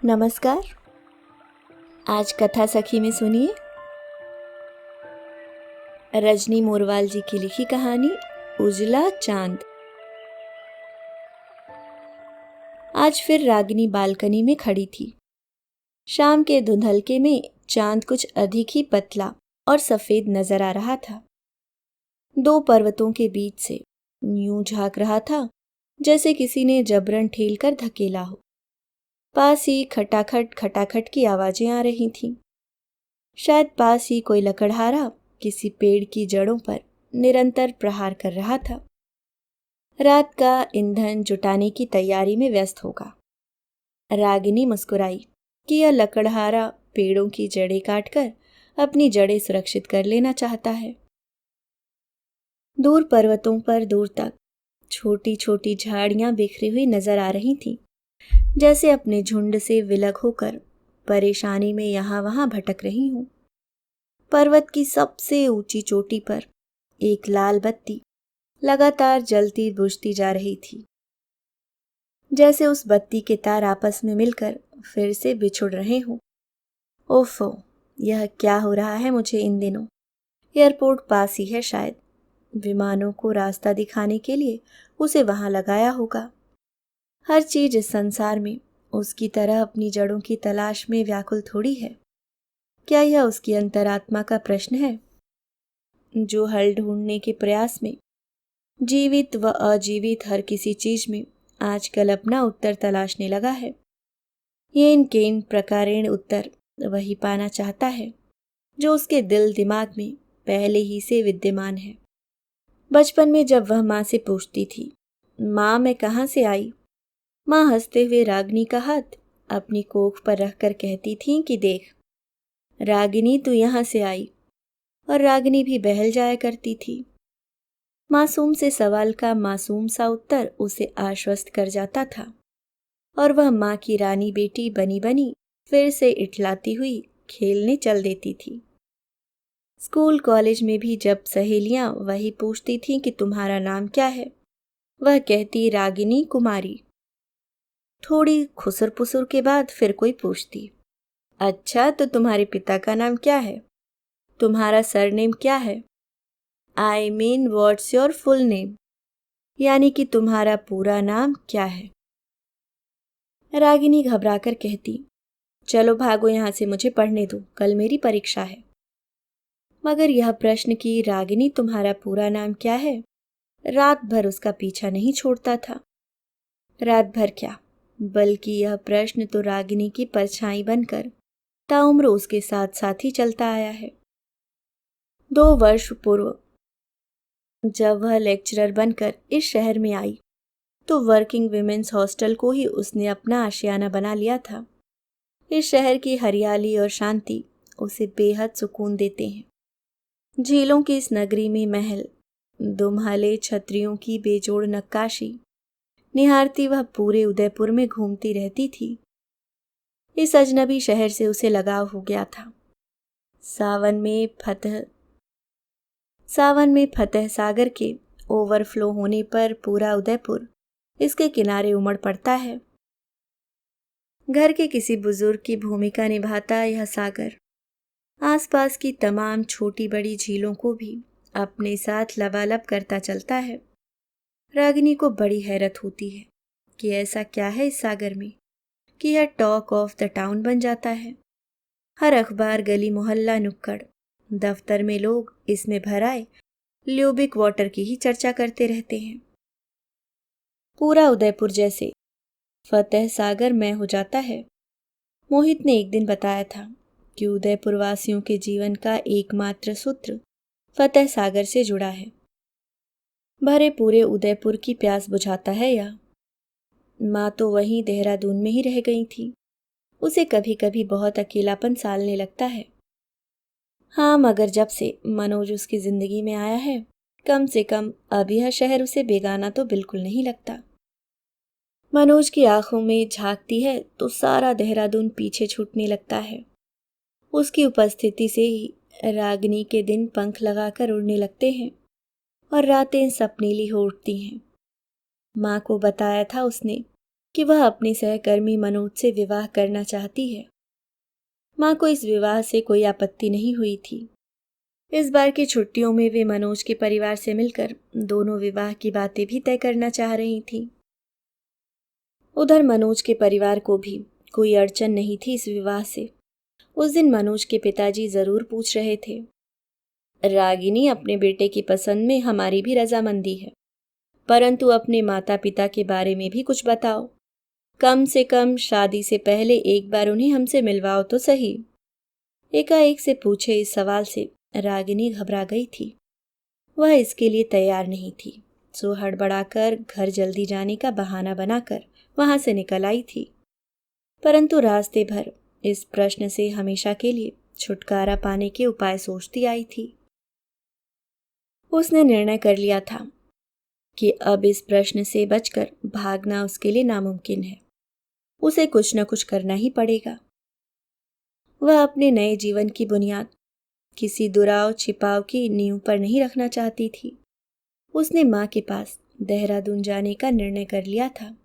नमस्कार। आज कथा सखी में सुनिए रजनी मोरवाल जी की लिखी कहानी उजला चांद। आज फिर रागिनी बालकनी में खड़ी थी। शाम के धुंधलके में चांद कुछ अधिक ही पतला और सफेद नजर आ रहा था। दो पर्वतों के बीच से यूं झांक रहा था जैसे किसी ने जबरन ठेल कर धकेला हो। पास ही खटाखट खटाखट की आवाजें आ रही थीं। शायद पास ही कोई लकड़हारा किसी पेड़ की जड़ों पर निरंतर प्रहार कर रहा था। रात का ईंधन जुटाने की तैयारी में व्यस्त होगा। रागिनी मुस्कुराई कि यह लकड़हारा पेड़ों की जड़ें काटकर अपनी जड़ें सुरक्षित कर लेना चाहता है। दूर पर्वतों पर दूर तक छोटी छोटी झाड़ियां बिखरी हुई नजर आ रही थीं, जैसे अपने झुंड से विलग होकर परेशानी में यहां वहां भटक रही हूं। पर्वत की सबसे ऊंची चोटी पर एक लाल बत्ती लगातार जलती बुझती जा रही थी, जैसे उस बत्ती के तार आपस में मिलकर फिर से बिछुड़ रहे हों। ओफो, यह क्या हो रहा है मुझे इन दिनों। एयरपोर्ट पास ही है, शायद विमानों को रास्ता दिखाने के लिए उसे वहां लगाया होगा। हर चीज इस संसार में उसकी तरह अपनी जड़ों की तलाश में व्याकुल थोड़ी है। क्या यह उसकी अंतरात्मा का प्रश्न है, जो हल ढूंढने के प्रयास में जीवित व अजीवित हर किसी चीज में आजकल अपना उत्तर तलाशने लगा है? ये इनकेन प्रकारेण उत्तर वही पाना चाहता है जो उसके दिल दिमाग में पहले ही से विद्यमान है। बचपन में जब वह माँ से पूछती थी, माँ मैं कहाँ से आई, माँ हंसते हुए रागिनी का हाथ अपनी कोख पर रखकर कहती थीं कि देख रागिनी, तू यहाँ से आई। और रागिनी भी बहल जाया करती थी। मासूम से सवाल का मासूम सा उत्तर उसे आश्वस्त कर जाता था और वह माँ की रानी बेटी बनी बनी फिर से इठलाती हुई खेलने चल देती थी। स्कूल कॉलेज में भी जब सहेलियां वही पूछती थीं कि तुम्हारा नाम क्या है, वह कहती रागिनी कुमारी। थोड़ी खुसर पुसर के बाद फिर कोई पूछती, अच्छा तो तुम्हारे पिता का नाम क्या है, तुम्हारा सरनेम क्या है, I mean what's your full name, यानी कि तुम्हारा पूरा नाम क्या है। रागिनी घबराकर कहती, चलो भागो यहां से, मुझे पढ़ने दो, कल मेरी परीक्षा है। मगर यह प्रश्न कि रागिनी तुम्हारा पूरा नाम क्या है रात भर उसका पीछा नहीं छोड़ता था। रात भर क्या, बल्कि यह प्रश्न तो रागिनी की परछाई बनकर ताउम्र उसके साथ साथ ही चलता आया है। 2 वर्ष पूर्व जब वह लेक्चरर बनकर इस शहर में आई तो वर्किंग विमेन्स हॉस्टल को ही उसने अपना आशियाना बना लिया था। इस शहर की हरियाली और शांति उसे बेहद सुकून देते हैं। झीलों की इस नगरी में महल, दुम्हाले छतरियों की बेजोड़ नक्काशी निहारती वह पूरे उदयपुर में घूमती रहती थी। इस अजनबी शहर से उसे लगाव हो गया था। सावन में फतेह सागर के ओवरफ्लो होने पर पूरा उदयपुर इसके किनारे उमड़ पड़ता है। घर के किसी बुजुर्ग की भूमिका निभाता यह सागर आसपास की तमाम छोटी बड़ी झीलों को भी अपने साथ लबालब करता चलता है। रागिनी को बड़ी हैरत होती है कि ऐसा क्या है इस सागर में कि यह टॉक ऑफ द टाउन बन जाता है। हर अखबार, गली मोहल्ला, नुक्कड़, दफ्तर में लोग इसमें भर आए ल्यूबिक वाटर की ही चर्चा करते रहते हैं। पूरा उदयपुर जैसे फतेह सागर में हो जाता है। मोहित ने एक दिन बताया था कि उदयपुर वासियों के जीवन का एकमात्र सूत्र फतेह सागर से जुड़ा है। भरे पूरे उदयपुर की प्यास बुझाता है यह। माँ तो वहीं देहरादून में ही रह गई थी। उसे कभी कभी बहुत अकेलापन सालने लगता है। हाँ, मगर जब से मनोज उसकी जिंदगी में आया है, कम से कम अब यह शहर उसे बेगाना तो बिल्कुल नहीं लगता। मनोज की आंखों में झांकती है तो सारा देहरादून पीछे छूटने लगता है। उसकी उपस्थिति से ही रागिनी के दिन पंख लगाकर उड़ने लगते हैं और रातें सपनीली हो उठती हैं। माँ को बताया था उसने कि वह अपने सहकर्मी मनोज से विवाह करना चाहती है। माँ को इस विवाह से कोई आपत्ति नहीं हुई थी। इस बार की छुट्टियों में वे मनोज के परिवार से मिलकर दोनों विवाह की बातें भी तय करना चाह रही थीं। उधर मनोज के परिवार को भी कोई अड़चन नहीं थी इस विवाह से। उस दिन मनोज के पिताजी जरूर पूछ रहे थे, रागिनी, अपने बेटे की पसंद में हमारी भी रजामंदी है, परंतु अपने माता पिता के बारे में भी कुछ बताओ। कम से कम शादी से पहले एक बार उन्हें हमसे मिलवाओ तो सही। एकाएक से पूछे इस सवाल से रागिनी घबरा गई थी। वह इसके लिए तैयार नहीं थी, सो हड़बड़ाकर घर जल्दी जाने का बहाना बनाकर वहां से निकल आई थी। परंतु रास्ते भर इस प्रश्न से हमेशा के लिए छुटकारा पाने के उपाय सोचती आई थी। उसने निर्णय कर लिया था कि अब इस प्रश्न से बचकर भागना उसके लिए नामुमकिन है। उसे कुछ न कुछ करना ही पड़ेगा। वह अपने नए जीवन की बुनियाद किसी दुराव छिपाव की नींव पर नहीं रखना चाहती थी। उसने माँ के पास देहरादून जाने का निर्णय कर लिया था।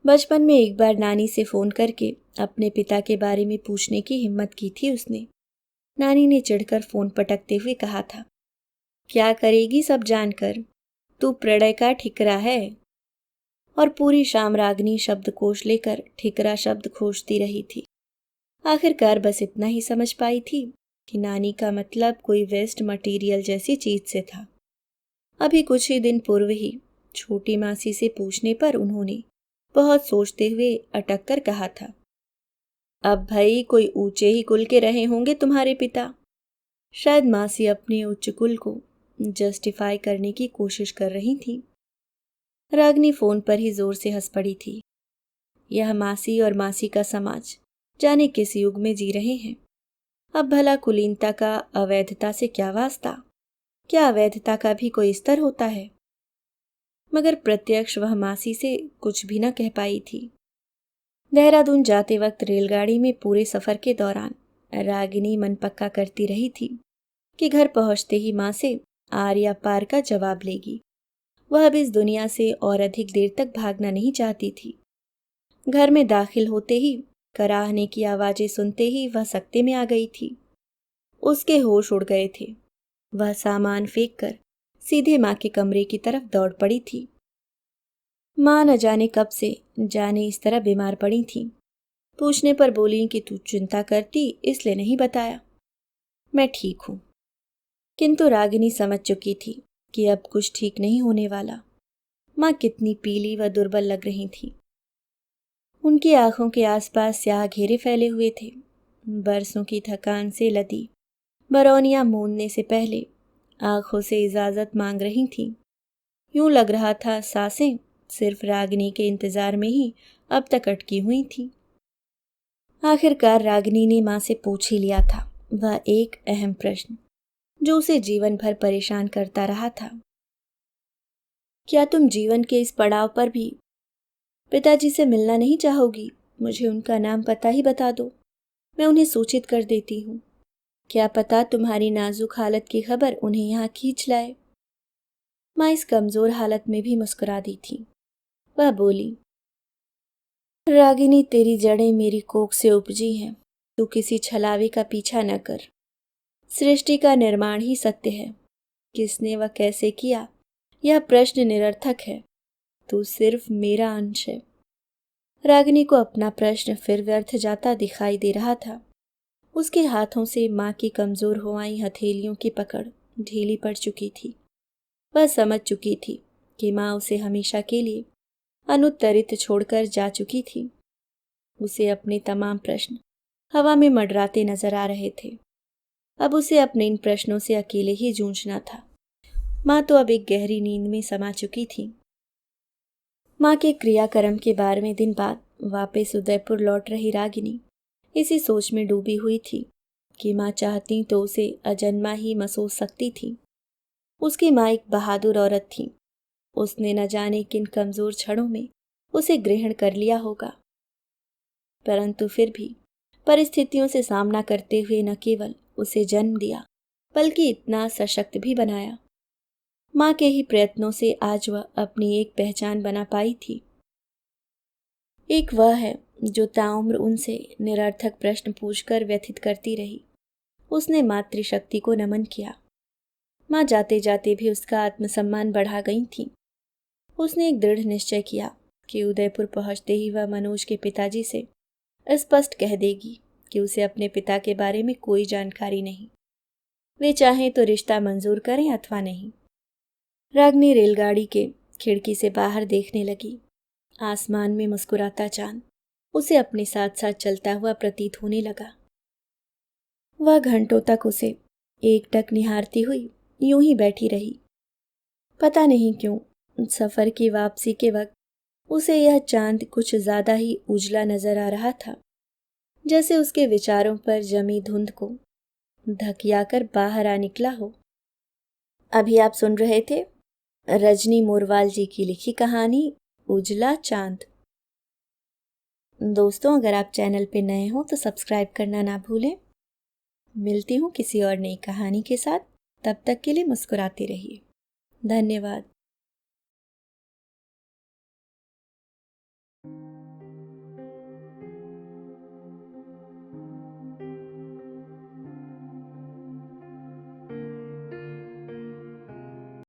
बचपन में एक बार नानी से फोन करके अपने पिता के बारे में पूछने की हिम्मत की थी उसने। नानी ने चिढ़कर फोन पटकते हुए कहा था, क्या करेगी सब जानकर, तू प्रणय का ठिकरा है। और पूरी शाम रागिनी शब्दकोश लेकर ठिकरा शब्द खोजती रही थी। आखिरकार बस इतना ही समझ पाई थी कि नानी का मतलब कोई वेस्ट मटेरियल जैसी चीज से था। अभी कुछ ही दिन पूर्व ही छोटी मासी से पूछने पर उन्होंने बहुत सोचते हुए अटक कर कहा था, अब भाई कोई ऊंचे ही कुल के रहे होंगे तुम्हारे पिता। शायद मासी अपने उच्च कुल को जस्टिफाई करने की कोशिश कर रही थी। रागिनी फोन पर ही जोर से हंस पड़ी थी। यह मासी और मासी का समाज जाने किस युग में जी रहे हैं। अब भला कुलीनता का अवैधता से क्या वास्ता? क्या अवैधता का भी कोई स्तर होता है? मगर प्रत्यक्ष वह मासी से कुछ भी न कह पाई थी। देहरादून जाते वक्त रेलगाड़ी में पूरे सफर के दौरान रागिनी मन पक्का करती रही थी कि घर पहुंचते ही माँ से आर या पार का जवाब लेगी। वह अब इस दुनिया से और अधिक देर तक भागना नहीं चाहती थी। घर में दाखिल होते ही कराहने की आवाजें सुनते ही वह सकते में आ गई थी। उसके होश उड़ गए थे। वह सामान फेंक कर सीधे माँ के कमरे की तरफ दौड़ पड़ी थी। माँ न जाने कब से जाने इस तरह बीमार पड़ी थी। पूछने पर बोली कि तू चिंता करती इसलिए नहीं बताया, मैं ठीक हूं। किंतु रागिनी समझ चुकी थी कि अब कुछ ठीक नहीं होने वाला। माँ कितनी पीली व दुर्बल लग रही थी। उनकी आंखों के आसपास स्याह घेरे फैले हुए थे। बरसों की थकान से लदी बरौनियां मूंदने से पहले आंखों से इजाजत मांग रही थीं। यूं लग रहा था सांसें सिर्फ रागिनी के इंतजार में ही अब तक अटकी हुई थी। आखिरकार रागिनी ने माँ से पूछ ही लिया था वह एक अहम प्रश्न जो उसे जीवन भर परेशान करता रहा था। क्या तुम जीवन के इस पड़ाव पर भी पिताजी से मिलना नहीं चाहोगी? मुझे उनका नाम पता ही बता दो, मैं उन्हें सूचित कर देती हूँ। क्या पता तुम्हारी नाजुक हालत की खबर उन्हें यहाँ खींच लाए। माँ इस कमजोर हालत में भी मुस्कुरा दी थी। वह बोली, रागिनी, तेरी जड़ें मेरी कोख से उपजी हैं। तू किसी छलावे का पीछा न कर। सृष्टि का निर्माण ही सत्य है। किसने व कैसे किया यह प्रश्न निरर्थक है। तू सिर्फ मेरा अंश है। रागिनी को अपना प्रश्न फिर व्यर्थ जाता दिखाई दे रहा था। उसके हाथों से माँ की कमजोर हुआई हथेलियों की पकड़ ढीली पड़ चुकी थी। वह समझ चुकी थी कि माँ उसे हमेशा के लिए अनुत्तरित छोड़कर जा चुकी थी। उसे अपने तमाम प्रश्न हवा में मंडराते नजर आ रहे थे। अब उसे अपने इन प्रश्नों से अकेले ही जूझना था। माँ तो अब एक गहरी नींद में समा चुकी थी। माँ के क्रियाक्रम के 12वें दिन बाद वापस उदयपुर लौट रही रागिनी इसी सोच में डूबी हुई थी कि माँ चाहती तो उसे अजन्मा ही महसूस सकती थी। उसकी माँ एक बहादुर औरत थी। उसने न जाने किन कमजोर क्षणों में उसे ग्रहण कर लिया होगा, परंतु फिर भी परिस्थितियों से सामना करते हुए न केवल उसे जन्म दिया बल्कि इतना सशक्त भी बनाया। माँ के ही प्रयत्नों से आज वह अपनी एक पहचान बना पाई थी। एक वह है जो ताउम्र उनसे निरर्थक प्रश्न पूछकर व्यथित करती रही। उसने मातृशक्ति को नमन किया। माँ जाते जाते भी उसका आत्मसम्मान बढ़ा गई थी। उसने एक दृढ़ निश्चय किया कि उदयपुर पहुंचते ही वह मनोज के पिताजी से स्पष्ट कह देगी कि उसे अपने पिता के बारे में कोई जानकारी नहीं। वे चाहें तो रिश्ता मंजूर करें अथवा नहीं। रागिनी रेलगाड़ी के खिड़की से बाहर देखने लगी। आसमान में मुस्कुराता चांद उसे अपने साथ साथ चलता हुआ प्रतीत होने लगा। वह घंटों तक उसे एकटक निहारती हुई यूं ही बैठी रही। पता नहीं क्यों सफर की वापसी के वक्त उसे यह चांद कुछ ज्यादा ही उजला नजर आ रहा था, जैसे उसके विचारों पर जमी धुंध को धकियाकर बाहर आ निकला हो। अभी आप सुन रहे थे रजनी मोरवाल जी की लिखी कहानी उजला चांद। दोस्तों, अगर आप चैनल पे नए हो तो सब्सक्राइब करना ना भूलें। मिलती हूँ किसी और नई कहानी के साथ। तब तक के लिए मुस्कुराते रहिए। धन्यवाद।